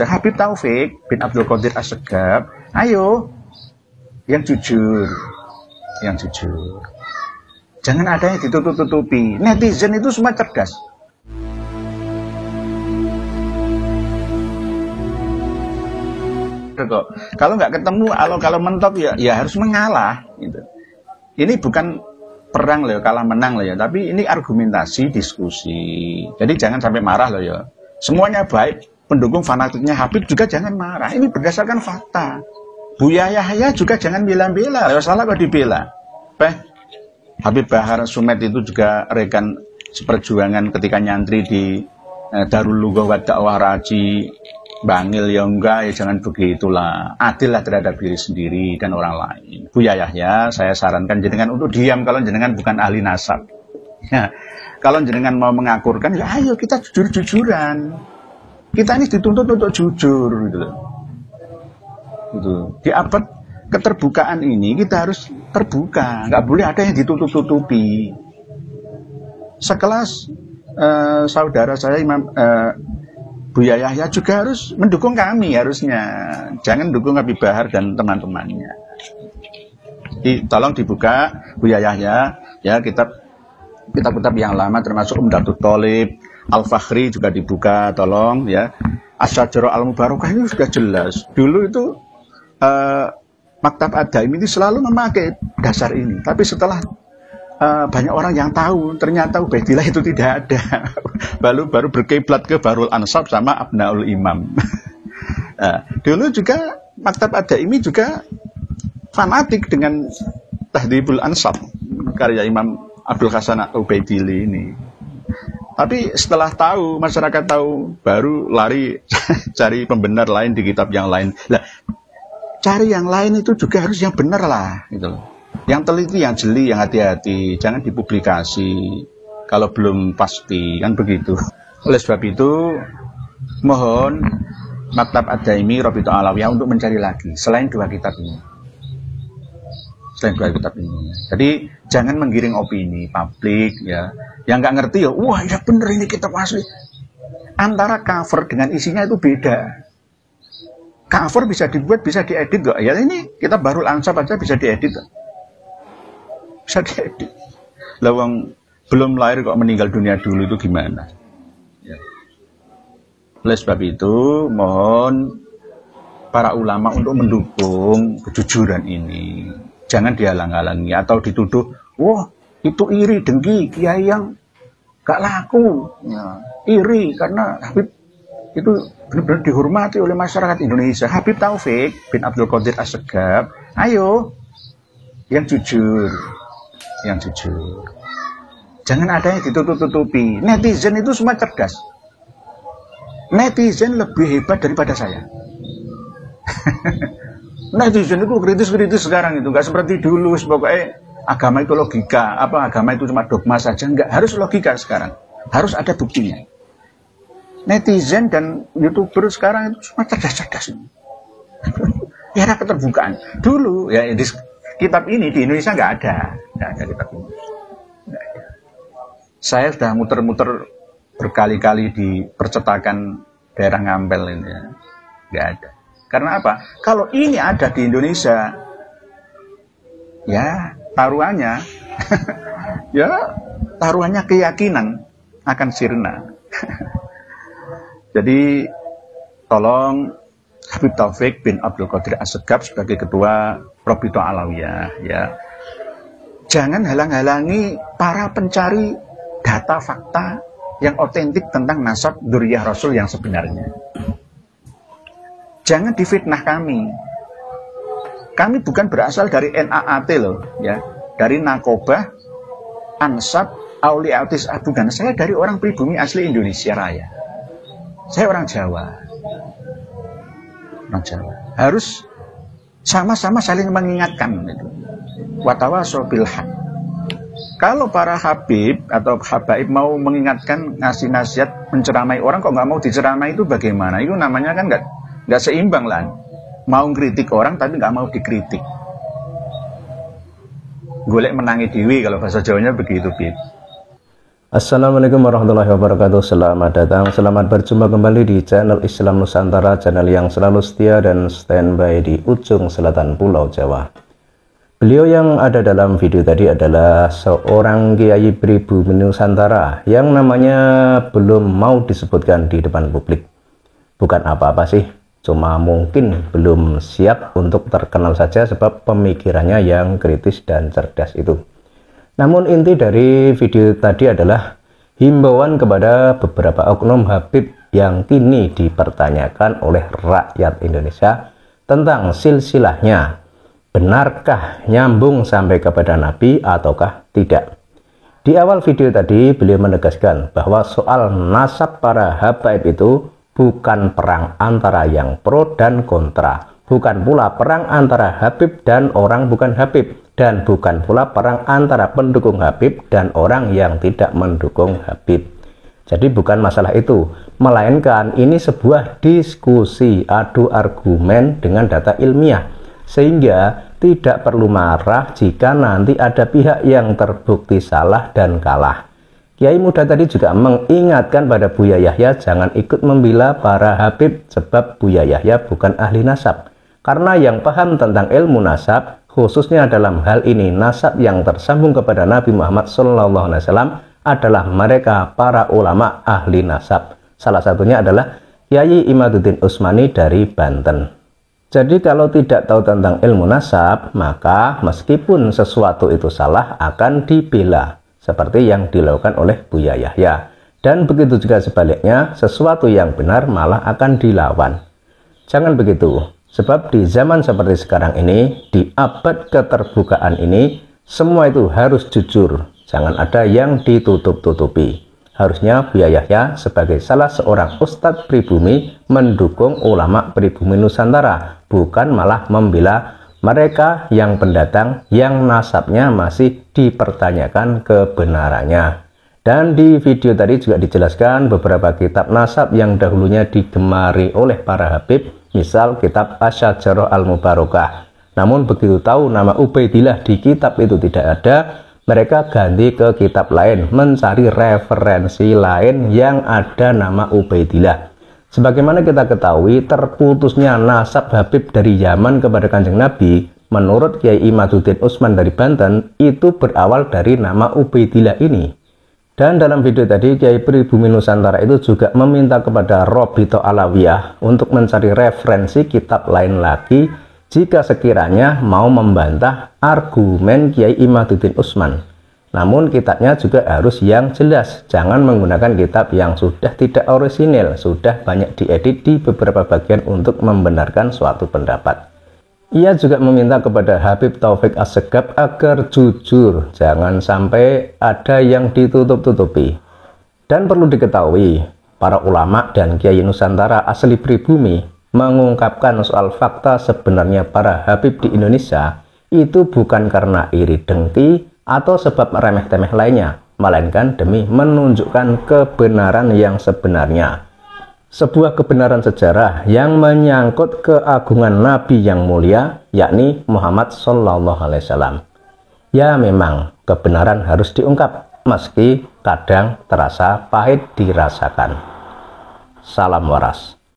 Indonesia, Habib Taufik bin Abdul Qadir As-Segaf, ayo yang jujur, yang jujur. Jangan ada yang ditutup-tutupi. Netizen itu semua cerdas. Kok. Kalau nggak ketemu, kalau mentok ya harus mengalah. Gitu. Ini bukan perang loh, kalah menang loh ya, tapi ini argumentasi, diskusi. Jadi jangan sampai marah loh ya. Semuanya baik, pendukung fanatiknya Habib juga jangan marah. Ini berdasarkan fakta. Buya Yahya juga jangan bela-bela. Kalau salah kok dibela. Habib Bahar Sumet itu juga rekan seperjuangan ketika nyantri di Darul Lughah wa Dakwah Raji. Bangil ya enggak, ya jangan begitulah. Adillah terhadap diri sendiri dan orang lain. Buya Yahya, saya sarankan jenengan untuk diam kalau jenengan bukan ahli nasab. Ya, kalau jenengan mau mengakurkan, ya ayo kita jujur-jujuran. Kita ini dituntut untuk jujur, gitu. Gitu. Di abad keterbukaan ini kita harus terbuka, nggak boleh ada yang ditutup-tutupi. Sekelas saudara saya Imam Buya Yahya juga harus mendukung kami harusnya. Jangan dukung Habib Bahar dan teman-temannya. Tolong dibuka Buya Yahya ya, kitab-kitab yang lama termasuk Umdatul Thalib, Al-Fakhri juga dibuka, tolong ya. Asy-Syajarah Al-Mubarakah ini sudah jelas. Dulu itu Maktab Ad-Daim ini selalu memakai dasar ini. Tapi setelah banyak orang yang tahu, ternyata Ubaidillah itu tidak ada. baru berkiblat ke Barul Ansab sama Abnaul Imam. Dulu juga Maktab Ad-Daimi juga fanatik dengan Tahdhibul Ansab karya Imam Abdul Hasan Ubaidillah ini. Tapi setelah tahu, masyarakat tahu, baru lari cari pembenar lain di kitab yang lain. Lah, cari yang lain itu juga harus yang benar lah, gitu loh. Yang teliti, yang jeli, yang hati-hati, jangan dipublikasi kalau belum pasti, kan begitu. Oleh sebab itu, mohon Maktab Ad-Daimi Rabithah Alawiyah untuk mencari lagi selain dua kitab ini. Jadi jangan menggiring opini publik ya. Yang nggak ngerti ya, wah ya bener ini kitab asli. Antara cover dengan isinya itu beda. Cover bisa dibuat, bisa diedit kok. Ya ini kitab Barul Ansab aja bisa diedit. Bisa diedit. Lawang belum lahir kok meninggal dunia dulu itu gimana? Ya. Oleh sebab itu mohon para ulama untuk mendukung kejujuran ini. Jangan dihalang-halangi atau dituduh, wah itu iri dengki kiai yang gak laku. Ya, iri karena Habib itu benar-benar dihormati oleh masyarakat Indonesia. Habib Taufik bin Abdul Qadir As-Segaf, ayo yang jujur. Yang jujur. Jangan ada yang ditutup-tutupi. Netizen itu semua cerdas. Netizen lebih hebat daripada saya. Netizen itu kritis-kritis sekarang itu. Nggak seperti dulu. Pokoknya agama itu logika. Agama itu cuma dogma saja. Nggak, harus logika sekarang. Harus ada buktinya. Netizen dan YouTuber sekarang itu semua cerdas-cerdas. Era keterbukaan. Dulu, ya di kitab ini di Indonesia nggak ada kitab ini. Nggak ada. Saya sudah muter-muter berkali-kali di percetakan daerah Ngampel ini, ya. Nggak ada. Karena apa? Kalau ini ada di Indonesia, ya taruhannya, ya taruhannya keyakinan akan sirna. Jadi tolong Habib Taufik bin Abdul Qadir As-Segaf sebagai ketua Rabithah Alawiyah ya. Jangan halang-halangi para pencari data fakta yang otentik tentang nasab dzurriyyah Rasul yang sebenarnya. Jangan difitnah kami. Kami bukan berasal dari NAAT loh ya. Dari Nakobah, Ansab, Auliatis Abugan. Saya dari orang pribumi asli Indonesia Raya. Saya orang Jawa. Harus sama-sama saling mengingatkan gitu. Watawasau bil haq. Kalau para habib atau habaib mau mengingatkan, ngasih nasihat, menceramai orang kok nggak mau diceramai itu bagaimana? Itu namanya kan nggak seimbang lah. Mau kritik orang tapi nggak mau dikritik. Golek menangi dewi kalau bahasa Jawanya begitu, Bib. Assalamualaikum warahmatullahi wabarakatuh. Selamat datang, selamat berjumpa kembali di channel Islam Nusantara, channel yang selalu setia dan standby di ujung selatan Pulau Jawa. Beliau yang ada dalam video tadi adalah seorang kiai pribumi Nusantara yang namanya belum mau disebutkan di depan publik. Bukan apa-apa sih, cuma mungkin belum siap untuk terkenal saja sebab pemikirannya yang kritis dan cerdas itu. Namun inti dari video tadi adalah himbauan kepada beberapa oknum Habib yang kini dipertanyakan oleh rakyat Indonesia tentang silsilahnya. Benarkah nyambung sampai kepada Nabi ataukah tidak? Di awal video tadi beliau menegaskan bahwa soal nasab para habaib itu bukan perang antara yang pro dan kontra. Bukan pula perang antara Habib dan orang bukan Habib. Dan bukan pula perang antara pendukung Habib dan orang yang tidak mendukung Habib. Jadi bukan masalah itu, melainkan ini sebuah diskusi adu argumen dengan data ilmiah, sehingga tidak perlu marah jika nanti ada pihak yang terbukti salah dan kalah. Kiai muda tadi juga mengingatkan pada Buya Yahya jangan ikut membela para Habib sebab Buya Yahya bukan ahli nasab, karena yang paham tentang ilmu nasab, khususnya dalam hal ini nasab yang tersambung kepada Nabi Muhammad SAW, adalah mereka para ulama ahli nasab. Salah satunya adalah Kyai Imaduddin Utsmani dari Banten. Jadi kalau tidak tahu tentang ilmu nasab, maka meskipun sesuatu itu salah akan dibela, seperti yang dilakukan oleh Buya Yahya. Dan begitu juga sebaliknya, sesuatu yang benar malah akan dilawan. Jangan begitu. Sebab di zaman seperti sekarang ini, di abad keterbukaan ini, semua itu harus jujur. Jangan ada yang ditutup-tutupi. Harusnya Buya Yahya sebagai salah seorang ustadz pribumi mendukung ulama pribumi Nusantara, bukan malah membela mereka yang pendatang yang nasabnya masih dipertanyakan kebenarannya. Dan di video tadi juga dijelaskan beberapa kitab nasab yang dahulunya digemari oleh para Habib, misal kitab Asy-Syajarah Al-Mubarakah. Namun begitu tahu nama Ubaidillah di kitab itu tidak ada, mereka ganti ke kitab lain, mencari referensi lain yang ada nama Ubaidillah. Sebagaimana kita ketahui, terputusnya nasab Habib dari Yaman kepada Kanjeng Nabi, menurut Kyai Imaduddin Utsman dari Banten, itu berawal dari nama Ubaidillah ini. Dan dalam video tadi, Kiai pribumi Nusantara itu juga meminta kepada Robito Alawiyah untuk mencari referensi kitab lain lagi jika sekiranya mau membantah argumen Kiai Imaduddin Utsman. Namun kitabnya juga harus yang jelas, jangan menggunakan kitab yang sudah tidak orisinil, sudah banyak diedit di beberapa bagian untuk membenarkan suatu pendapat. Ia juga meminta kepada Habib Taufik Assegaf agar jujur, jangan sampai ada yang ditutup-tutupi. Dan perlu diketahui, para ulama dan kiai Nusantara asli pribumi mengungkapkan soal fakta sebenarnya para Habib di Indonesia itu bukan karena iri dengki atau sebab remeh-temeh lainnya, melainkan demi menunjukkan kebenaran yang sebenarnya. Sebuah kebenaran sejarah yang menyangkut keagungan Nabi yang mulia, yakni Muhammad SAW. Ya memang, kebenaran harus diungkap, meski kadang terasa pahit dirasakan. Salam waras.